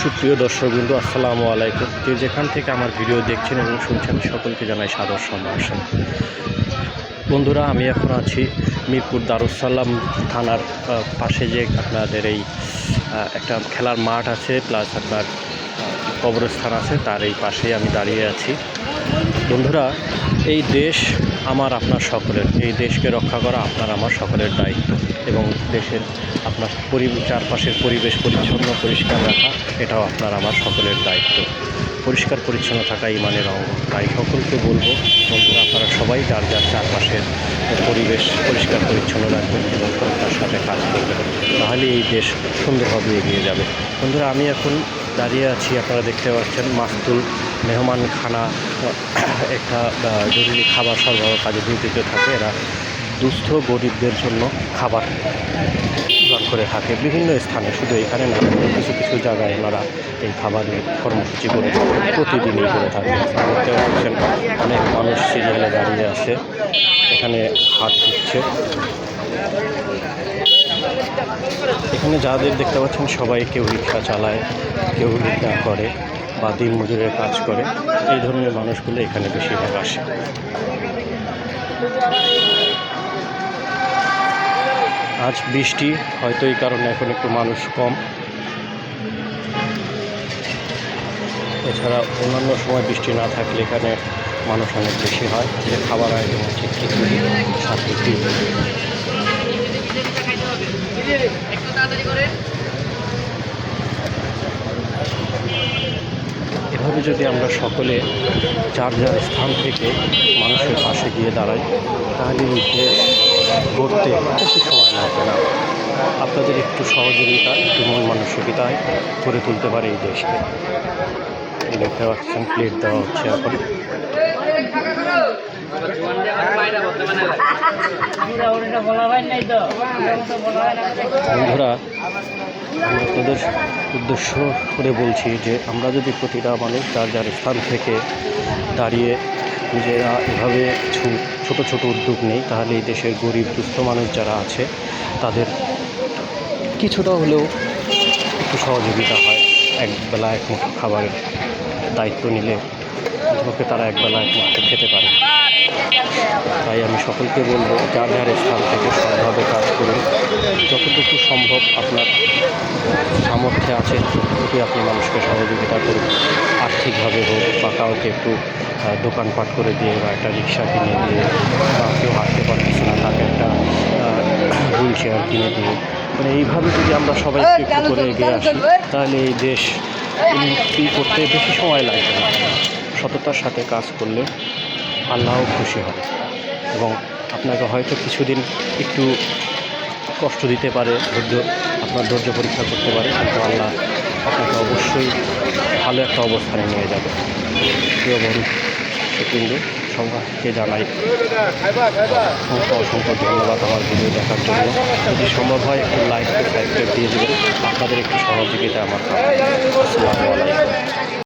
সুপ্রিয় দর্শকবৃন্দ, আসসালামু আলাইকুম। যে যেখান থেকে আমার ভিডিও দেখছেন এবং শুনছেন সকলকে জানাই সাদর সম্ভাষণ। বন্ধুরা, আমি এখন আছি মিরপুর দারুসালাম থানার পাশে যে আপনাদের এই একটা খেলার মাঠ আছে, প্লাস আপনার কবরস্থান আছে, তার এই পাশেই আমি দাঁড়িয়ে আছি। বন্ধুরা, এই দেশ আমার আপনার সকলের, এই দেশকে রক্ষা করা আপনার আমার সকলের দায়িত্ব এবং দেশের আপনার চারপাশের পরিবেশ পরিচ্ছন্ন পরিষ্কার রাখা এটাও আপনার আমার সকলের দায়িত্ব। পরিষ্কার পরিচ্ছন্ন থাকা ইমানের অঙ্গ। তাই সকলকে বলবো, বন্ধুরা, আপনারা সবাই যার যার চারপাশের পরিবেশ পরিষ্কার পরিচ্ছন্ন রাখবেন এবং তার সাথে কাজ করবেন, তাহলে এই দেশ সুন্দরভাবে এগিয়ে যাবে। বন্ধুরা, আমি এখন দাঁড়িয়ে আছি, আপনারা দেখতে পাচ্ছেন মাস্তুল মেহমানখানা, একটা জরুরি খাবার সরবরাহ কাজে নিয়োজিত থাকে। এরা দুস্থ গরিবদের জন্য খাবার জোগাড় করে থাকে বিভিন্ন স্থানে, শুধু এখানে না, কিছু কিছু জায়গায় এনারা এই খাবারের কর্মসূচি করে প্রতিদিনই করে থাকে। দেখতে পাচ্ছেন অনেক মানুষ সিরিয়ালে দাঁড়িয়ে আছে, এখানে হাত দিচ্ছে। এখানে যাদের দেখতে পাচ্ছেন সবাই কেউ রিক্সা চালায়, কেউ রিক্সা করে বা দিনমজুরের কাজ করে। এই ধরনের মানুষগুলো এখানে বেশিরভাগ আসে। আজ বৃষ্টি, হয়তো এই কারণে এখন একটু মানুষ কম। এছাড়া অন্যান্য সময় বৃষ্টি না থাকলে এখানে মানুষ অনেক বেশি হয়। যে খাবার আয়োজন হচ্ছে খিচুড়ি, সাথে এভাবে যদি আমরা সকলে যার যার স্থান থেকে মানুষের পাশে গিয়ে দাঁড়াই, তাহলে এই দেশ গড়তে বেশি সময় লাগবে না। আপনাদের একটু সহযোগিতা, একটু মন মানসিকতায় গড়ে তুলতে পারে এই দেশকে। দেখতে পাচ্ছেন প্লেট দেওয়া হচ্ছে এখন। বন্ধুরা, আপনাদের উদ্দেশ্য করে বলছি যে আমরা যদি প্রতিটা মানুষ যার যার স্থান থেকে দাঁড়িয়ে নিজেরা এভাবে কিছু ছোট ছোট উদ্যোগ নেই, তাহলে এই দেশের গরিব দুস্থ মানুষ যারা আছে তাদের কিছুটা হলেও একটু সহযোগিতা হয়। একবেলা এক মুঠো খাবারের দায়িত্ব নিলে অন্তত তারা একবেলা এক মুঠো খেতে পারে। তাই আমি সকলকে বলবো, যার যার স্থান থেকে সৎভাবে কাজ করুন। যতটুকু সম্ভব আপনার সামর্থ্যে আছে ততটুকুই আপনি মানুষকে সহযোগিতা করুন। আর্থিকভাবে হোক বা কাউকে একটু দোকানপাট করে দিয়ে বা একটা রিক্সা কিনে দিয়ে, বা কেউ হাঁটতে পারতেছে না তাকে একটা হুইল চেয়ার কিনে দিয়ে, মানে এইভাবে যদি আমরা সবাই একটু করে এগিয়ে আসি, তাহলে এই দেশ উন্নতি করতে বেশি সময় লাগবে না। সততার সাথে কাজ করলে আল্লাহও খুশি হয় এবং আপনাকে হয়তো কিছুদিন একটু কষ্ট দিতে পারে, আপনার ধৈর্য পরীক্ষা করতে পারে, কিন্তু আল্লাহ আপনাকে অবশ্যই ভালো একটা অবস্থানে নিয়ে যাবে। প্রিয় বন্ধু সবাইকে জানাই অসংখ্য ধন্যবাদ আমার ভিডিও দেখার জন্য। যদি সম্ভব হয় একটু লাইক সাবস্ক্রাইব দিয়ে দেবেন, আপনাদের একটু সহযোগিতা আমার। আসসালামু আলাইকুম।